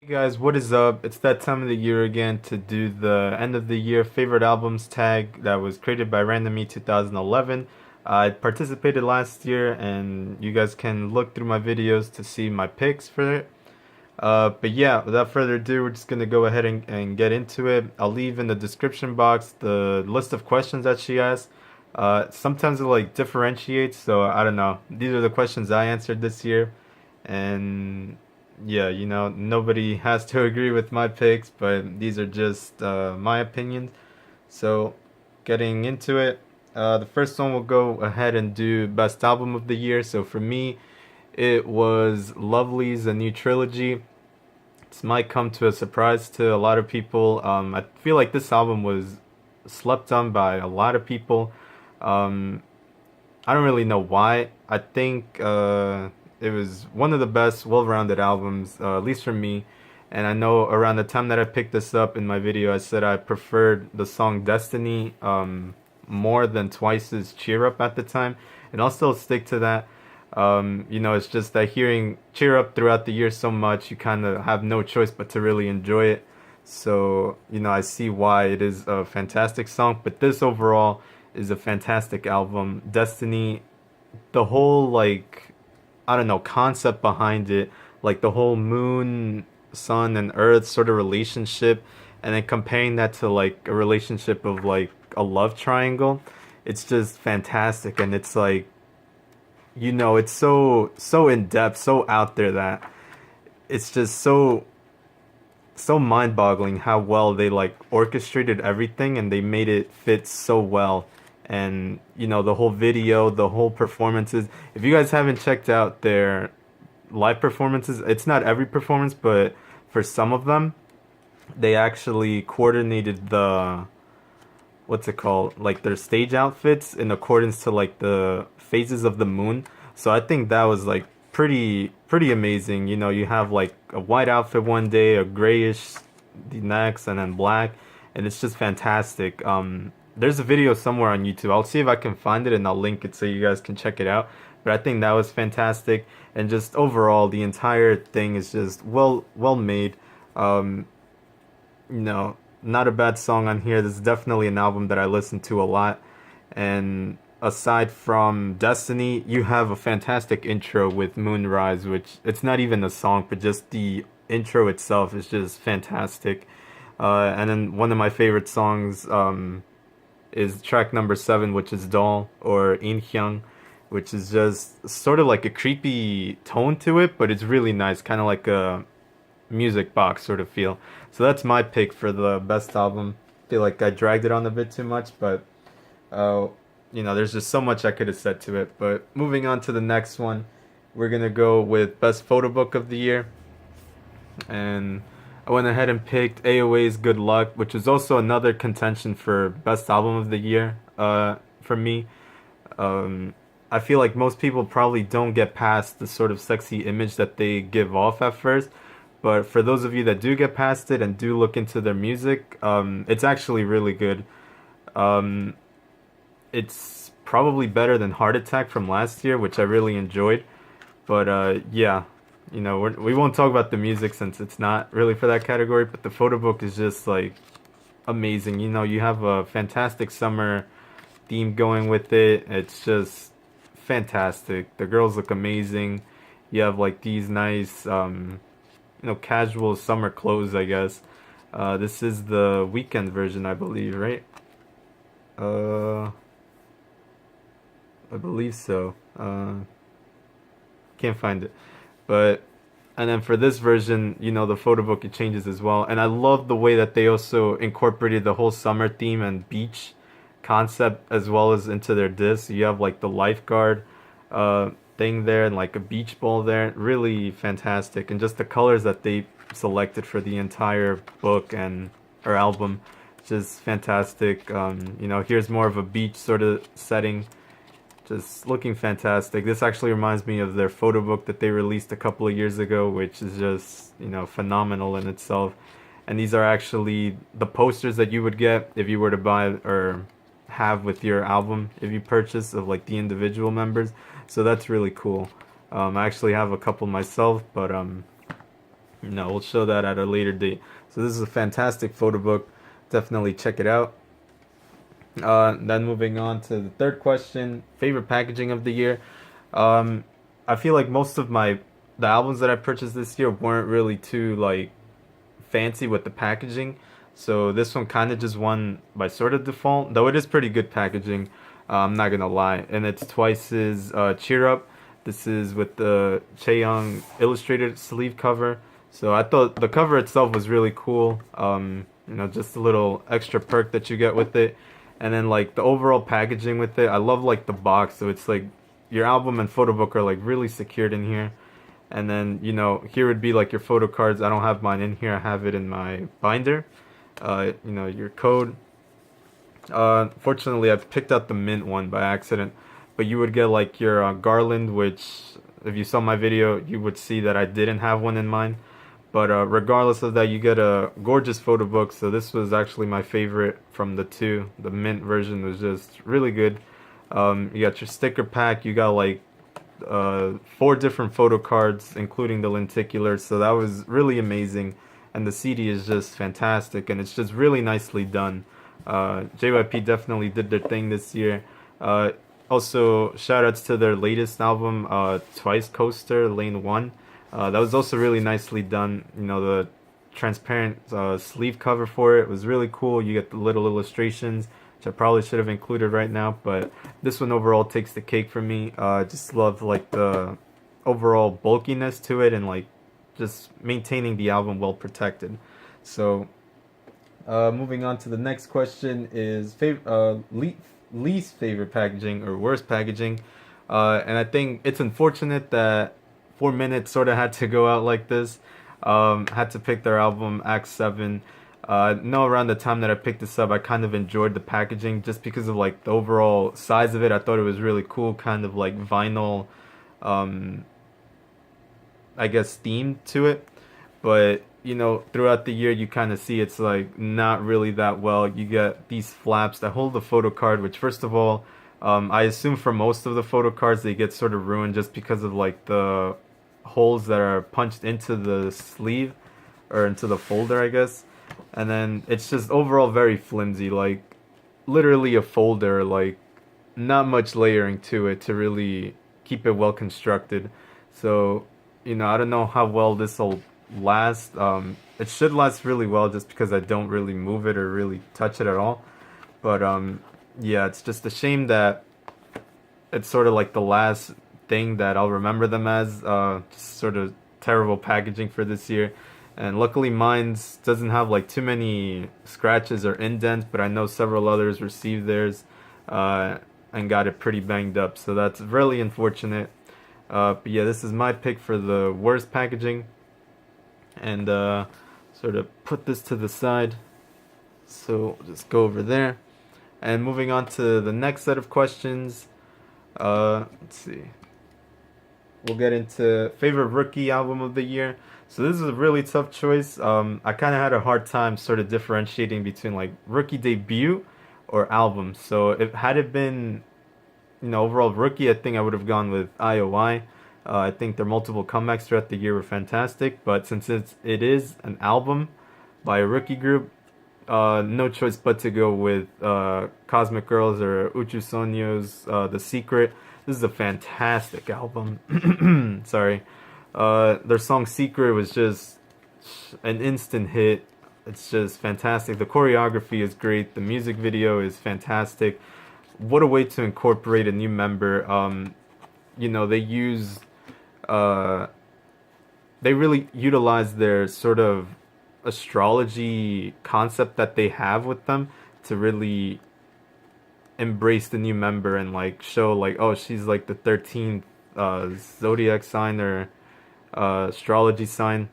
Hey guys, what is up? It's that time of the year again to do the end of the year favorite albums tag that was created by Randomy 2011. I participated last year and you guys can look through my videos to see my picks for it. But yeah, without further ado, we're just gonna go ahead and get into it. I'll leave in the description box the list of questions that she asked. Sometimes it like differentiates, so I don't know. These are the questions I answered this year. And yeah, nobody has to agree with my picks, but these are just my opinions. So, getting into it, the first one will go ahead and do best album of the year. So for me, it was Lovely's A New Trilogy. This might come to a surprise to a lot of people. I feel like this album was slept on by a lot of people. Um, I don't really know why. I think it was one of the best, well-rounded albums, at least for me. And I know around the time that I picked this up in my video, I said I preferred the song Destiny more than Twice's Cheer Up at the time. And I'll still stick to that. It's just that hearing Cheer Up throughout the year so much, you kind of have no choice but to really enjoy it. So, I see why it is a fantastic song. But this overall is a fantastic album. Destiny, the whole like I don't know concept behind it, like the whole moon, sun, and earth sort of relationship, and then comparing that to like a relationship of like a love triangle. It's just fantastic, and it's like it's so in depth, so out there that it's just so mind-boggling how well they like orchestrated everything and they made it fit so well. And the whole video, the whole performances, if you guys haven't checked out their live performances, it's not every performance, but for some of them they actually coordinated the, what's it called, like their stage outfits in accordance to like the phases of the moon. So I think that was like pretty amazing. You have like a white outfit one day, a grayish the next, and then black, and it's just fantastic. There's a video somewhere on YouTube. I'll see if I can find it and I'll link it so you guys can check it out. But I think that was fantastic, and just overall the entire thing is just well made. Um, Not a bad song on here. This is definitely an album that I listen to a lot. And aside from Destiny, you have a fantastic intro with Moonrise, which it's not even a song, but just the intro itself is just fantastic. And then one of my favorite songs is track number 7, which is Doll or Inhyung, which is just sort of like a creepy tone to it, but it's really nice, kind of like a music box sort of feel. So that's my pick for the best album. Feel like I dragged it on a bit too much, but uh, there's just so much I could have said to it. But moving on to the next one, we're gonna go with best photo book of the year, and I went ahead and picked AOA's Good Luck, which is also another contention for best album of the year. For me, I feel like most people probably don't get past the sort of sexy image that they give off at first. But for those of you that do get past it and do look into their music, it's actually really good. Um, it's probably better than Heart Attack from last year, which I really enjoyed. But yeah, we won't talk about the music since it's not really for that category. But the photo book is just like amazing. You have a fantastic summer theme going with it. It's just fantastic. The girls look amazing. You have like these nice, casual summer clothes, I guess. This is the weekend version, I believe, right? Uh, I believe so. Can't find it. But and then for this version, the photo book it changes as well. And I love the way that they also incorporated the whole summer theme and beach concept as well as into their disc. You have like the lifeguard thing there and like a beach ball there. Really fantastic. And just the colors that they selected for the entire book and or album, just fantastic. Here's more of a beach sort of setting, just looking fantastic. This actually reminds me of their photo book that they released a couple of years ago, which is just, phenomenal in itself. And these are actually the posters that you would get if you were to buy or have with your album if you purchase of like the individual members. So that's really cool. I actually have a couple myself, but We'll show that at a later date. So this is a fantastic photo book. Definitely check it out. Then moving on to the third question, favorite packaging of the year. Um, I feel like most of the albums that I purchased this year weren't really too like fancy with the packaging. So this one kind of just won by sort of default, though it is pretty good packaging. I'm not gonna lie, and it's Twice's Cheer Up. This is with the Chaeyoung illustrated sleeve cover. So I thought the cover itself was really cool. Just a little extra perk that you get with it, and then like the overall packaging with it. I love like the box, so it's like your album and photo book are like really secured in here. And then, here would be like your photo cards. I don't have mine in here. I have it in my binder. Your code. Fortunately, I picked out the mint one by accident. But you would get like your garland, which if you saw my video, you would see that I didn't have one in mine. But regardless of that, you get a gorgeous photo book. So this was actually my favorite from the two. The mint version was just really good. You got your sticker pack. You got like 4 different photo cards, including the lenticular. So that was really amazing. And the CD is just fantastic, and it's just really nicely done. JYP definitely did their thing this year. Also, shoutouts to their latest album, Twice Coaster Lane 1. That was also really nicely done. The transparent sleeve cover for it was really cool. You get the little illustrations, which I probably should have included right now, but this one overall takes the cake for me. Just love like the overall bulkiness to it, and like just maintaining the album well protected. So moving on to the next question is least favorite packaging or worst packaging. And I think it's unfortunate that 4 Minutes sort of had to go out like this. Had to pick their album Act 7. No, around the time that I picked this up, I kind of enjoyed the packaging just because of like the overall size of it. I thought it was really cool, kind of like vinyl, I guess, themed to it. But throughout the year, you kind of see it's like not really that well. You get these flaps that hold the photo card, which first of all, I assume for most of the photo cards they get sort of ruined just because of like the holes that are punched into the sleeve or into the folder, I guess. And then it's just overall very flimsy, like literally a folder, like not much layering to it to really keep it well constructed. So, I don't know how well this will last. It should last really well just because I don't really move it or really touch it at all. But yeah, it's just a shame that it's sort of like the last thing that I'll remember them as. Just sort of terrible packaging for this year. And luckily mine's doesn't have like too many scratches or indents, but I know several others received theirs and got it pretty banged up. So that's really unfortunate. But yeah, this is my pick for the worst packaging. And sort of put this to the side. So we'll just go over there. And moving on to the next set of questions. Let's see. We'll get into favorite rookie album of the year. So this is a really tough choice. I kind of had a hard time sort of differentiating between like rookie debut or album. So if had it been, overall rookie, I think I would have gone with IOI. I think their multiple comebacks throughout the year were fantastic. But since it is an album by a rookie group, no choice but to go with Cosmic Girls or Uchu Sonyo's The Secret. This is a fantastic album. Sorry. Their song Secret was just an instant hit. It's just fantastic. The choreography is great. The music video is fantastic. What a way to incorporate a new member. They use, they really utilize their sort of astrology concept that they have with them to really embrace the new member and like show like, oh, she's like the 13th zodiac sign or astrology sign.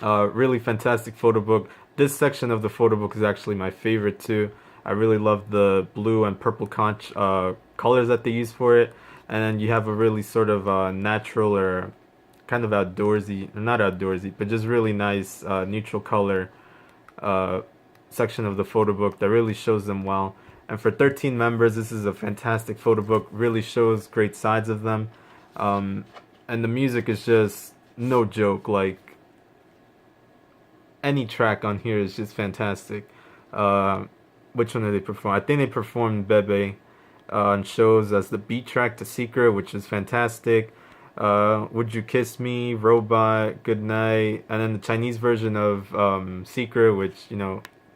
Really fantastic photo book. This section of the photo book is actually my favorite too. I really love the blue and purple conch colors that they use for it. And then you have a really sort of natural or kind of outdoorsy, not outdoorsy, but just really nice neutral color section of the photo book that really shows them well. And for 13 members, this is a fantastic photo book. Really shows great sides of them. And the music is just no joke. Like, any track on here is just fantastic. Uh, which one did they perform? I think they performed Bebe on shows as the beat track to Secret, which is fantastic. Would You Kiss Me, Robot, Good Night, and then the Chinese version of Secret, which,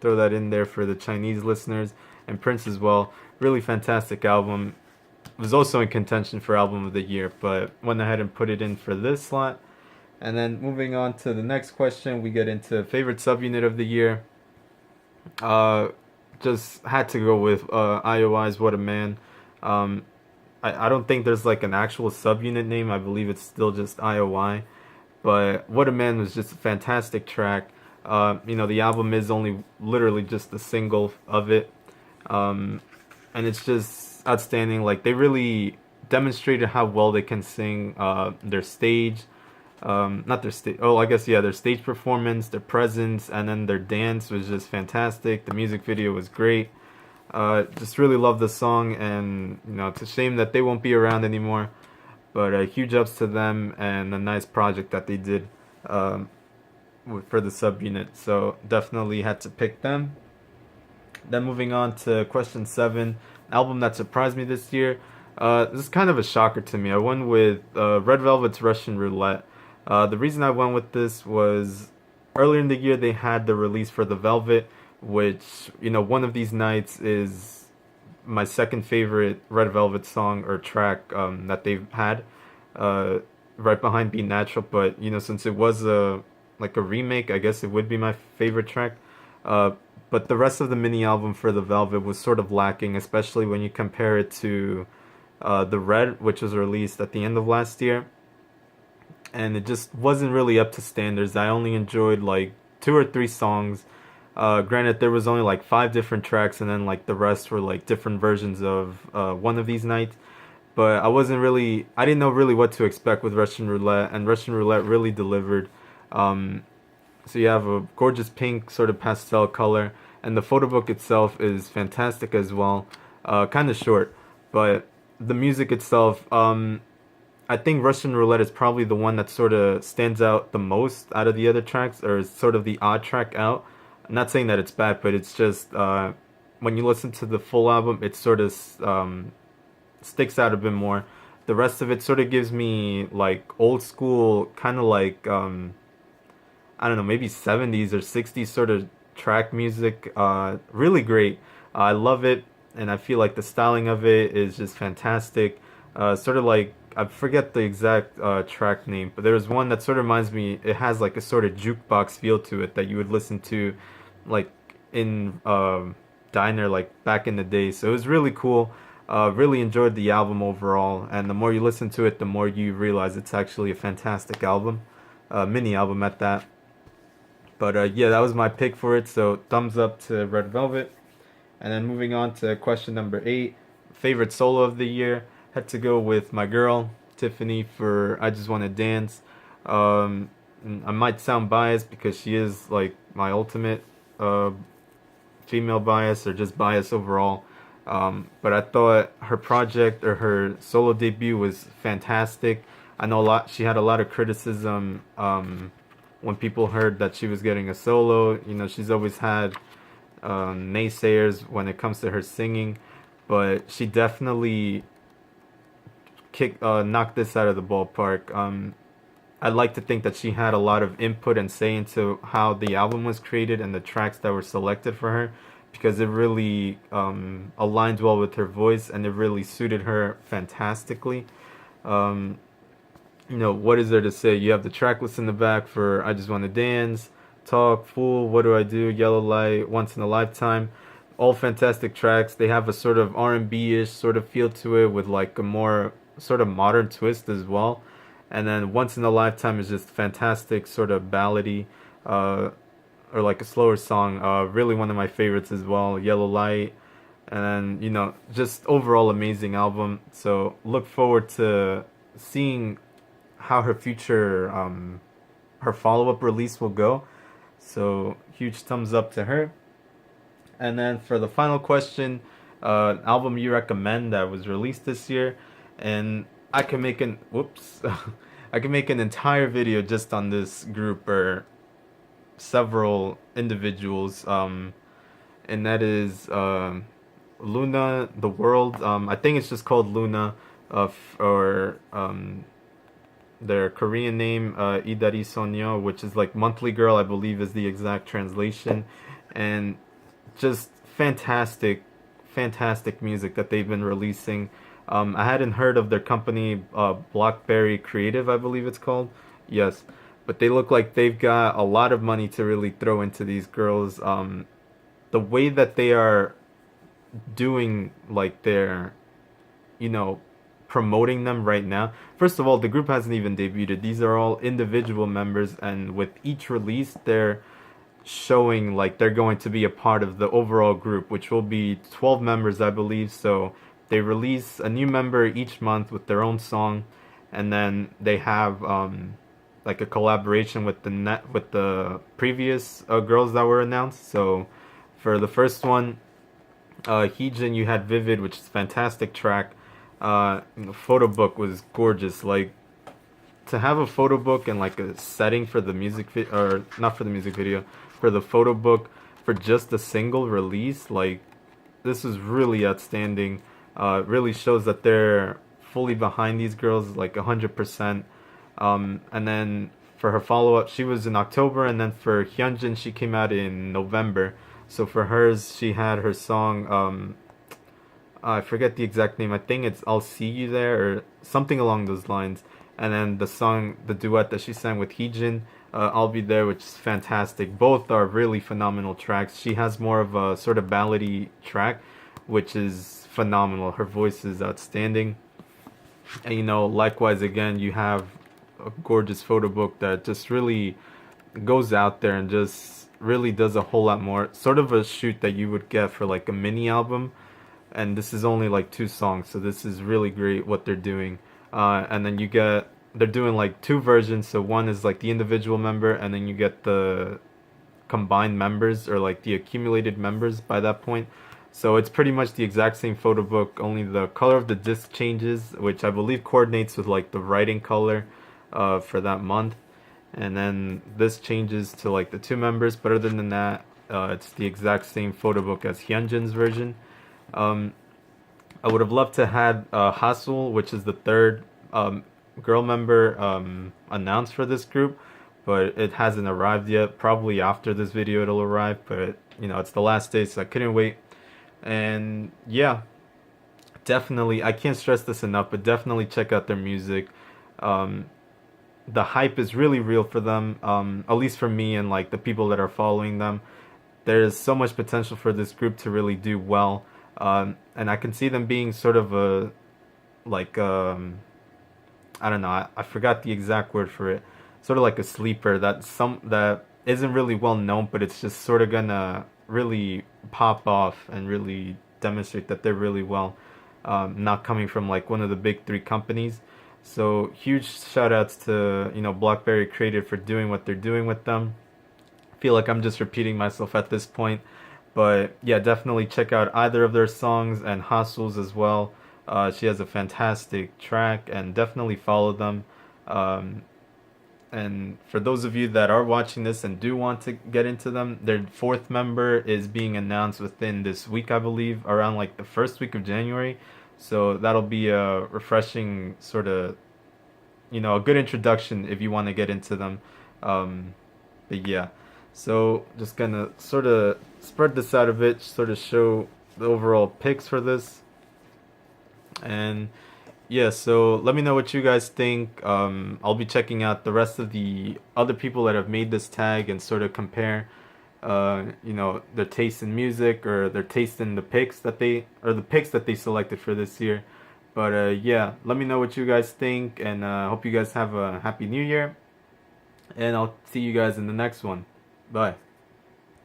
throw that in there for the Chinese listeners, and Prince as well. Really fantastic album. Was also in contention for Album of the Year, but went ahead and put it in for this slot. And then moving on to the next question, we get into favorite subunit of the year. Uh, just had to go with IOI's What a Man. Um, I don't think there's like an actual subunit name. I believe it's still just IOI. But What a Man was just a fantastic track. The album is only literally just a single of it. And it's just outstanding. Like, they really demonstrated how well they can sing their stage. Not their stage. Oh, I guess yeah. Their stage performance, their presence, and then their dance was just fantastic. The music video was great. Just really love the song, and it's a shame that they won't be around anymore. But huge ups to them, and a nice project that they did for the subunit. So definitely had to pick them. Then moving on to question 7, album that surprised me this year. This is kind of a shocker to me. I went with Red Velvet's Russian Roulette. The reason I went with this was earlier in the year they had the release for The Velvet, which, One of These Nights is my second favorite Red Velvet song or track that they've had, right behind Be Natural. But, since it was a remake, I guess it would be my favorite track. But the rest of the mini album for The Velvet was sort of lacking, especially when you compare it to The Red, which was released at the end of last year. And it just wasn't really up to standards. I only enjoyed like 2 or 3 songs. Granted, there was only like 5 different tracks, and then like the rest were like different versions of One of These Nights. But I didn't know really what to expect with Russian Roulette, and Russian Roulette really delivered. So you have a gorgeous pink sort of pastel color, and the photo book itself is fantastic as well. Kind of short, but the music itself, I think Russian Roulette is probably the one that sort of stands out the most out of the other tracks, or is sort of the odd track out. I'm not saying that it's bad, but it's just when you listen to the full album, it sort of sticks out a bit more. The rest of it sort of gives me like old school, kind of like I don't know, maybe 70s or 60s sort of track music. Really great. I love it, and I feel like the styling of it is just fantastic. Sort of like, I forget the exact track name, but there's one that sort of reminds me, it has like a sort of jukebox feel to it that you would listen to like in diner like back in the day. So it was really cool. Really enjoyed the album overall, and the more you listen to it, the more you realize it's actually a fantastic album. Mini album at that. But yeah, that was my pick for it, so thumbs up to Red Velvet. And then moving on to question number 8, favorite solo of the year. Had to go with my girl, Tiffany, for I Just Wanna Dance. I might sound biased because she is like my ultimate female bias, or just bias overall. But I thought her project, or her solo debut, was fantastic. I know she had a lot of criticism when people heard that she was getting a solo. She's always had naysayers when it comes to her singing, but she definitely knocked this out of the ballpark. I'd like to think that she had a lot of input and say into how the album was created and the tracks that were selected for her, because it really aligned well with her voice, and it really suited her fantastically. What is there to say? You have the track list in the back for I Just Wanna Dance, Talk, Fool, What Do I Do, Yellow Light, Once in a Lifetime. All fantastic tracks. They have a sort of R&B-ish sort of feel to it, with like a more sort of modern twist as well. And then Once in a Lifetime is just fantastic, sort of ballady, or like a slower song. Really one of my favorites as well, Yellow Light. And then, just overall amazing album. So look forward to seeing how her future, her follow-up release will go. So huge thumbs up to her. And then for the final question, album you recommend that was released this year. And I can make I can make an entire video just on this group, or several individuals, and that is Luna the World. I think it's just called Luna, or their Korean name, Idari Sonyo, which is like monthly girl, I believe is the exact translation, and just fantastic, fantastic music that they've been releasing. I hadn't heard of their company, Blockberry Creative, I believe it's called. Yes, but they look like they've got a lot of money to really throw into these girls. The way that they are doing, like their, you know, promoting them right now. First of all, the group hasn't even debuted. These are all individual members, and with each release, they're showing like they're going to be a part of the overall group, which will be 12 members, I believe. So they release a new member each month with their own song, and then they have like a collaboration with the previous girls that were announced. So for the first one, Heejin, you had Vivid, which is a fantastic track. The photo book was gorgeous. Like, to have a photo book and like a setting for the music or not for the music video, for the photo book for just a single release, like this is really outstanding. Really shows that they're fully behind these girls, like 100%. And then for her follow up, she was in October, and then for Hyunjin, she came out in November. So for hers, she had her song. I forget the exact name. I think it's "I'll See You There" or something along those lines. And then the song, the duet that she sang with Heejin, "I'll Be There," which is fantastic. Both are really phenomenal tracks. She has more of a sort of ballady track, which is phenomenal. Her voice is outstanding. And you know, likewise, again, you have a gorgeous photo book that just really goes out there and just really does a whole lot more. Sort of a shoot that you would get for like a mini album. And this is only like 2 songs, so this is really great what they're doing. And then they're doing like 2 versions. So one is like the individual member, and then you get the combined members, or like the accumulated members by that point. So it's pretty much the exact same photo book, only the color of the disc changes, which I believe coordinates with like the writing color for that month. And then this changes to like the 2 members, but other than that, it's the exact same photo book as Hyunjin's version. I would have loved to had Hasul, which is the third girl member announced for this group, but it hasn't arrived yet. Probably after this video it'll arrive, but you know, it's the last day, so I couldn't wait. And yeah, definitely, I can't stress this enough, but definitely check out their music. The hype is really real for them, at least for me and like the people that are following them. There's so much potential for this group to really do well. And I can see them being sort of a, like, I don't know, I forgot the exact word for it. Sort of like a sleeper that isn't really well known, but it's just sort of gonna really pop off and really demonstrate that they're really well, not coming from like one of the big 3 companies. So huge shout outs to, you know, Blockberry Creative for doing what they're doing with them. I feel like I'm just repeating myself at this point. But yeah, definitely check out either of their songs, and Hasul's as well. She has a fantastic track, and definitely follow them. And for those of you that are watching this and do want to get into them, their 4th member is being announced within this week, I believe, around like the first week of January. So that'll be a refreshing sort of, you know, a good introduction if you want to get into them. But yeah, so just gonna sort of spread this out a bit, sort of show the overall picks for this. And yeah, so let me know what you guys think. I'll be checking out the rest of the other people that have made this tag and sort of compare, you know, their taste in music or their taste in the picks that they selected for this year. But yeah, let me know what you guys think, and hope you guys have a happy new year. And I'll see you guys in the next one. Bye.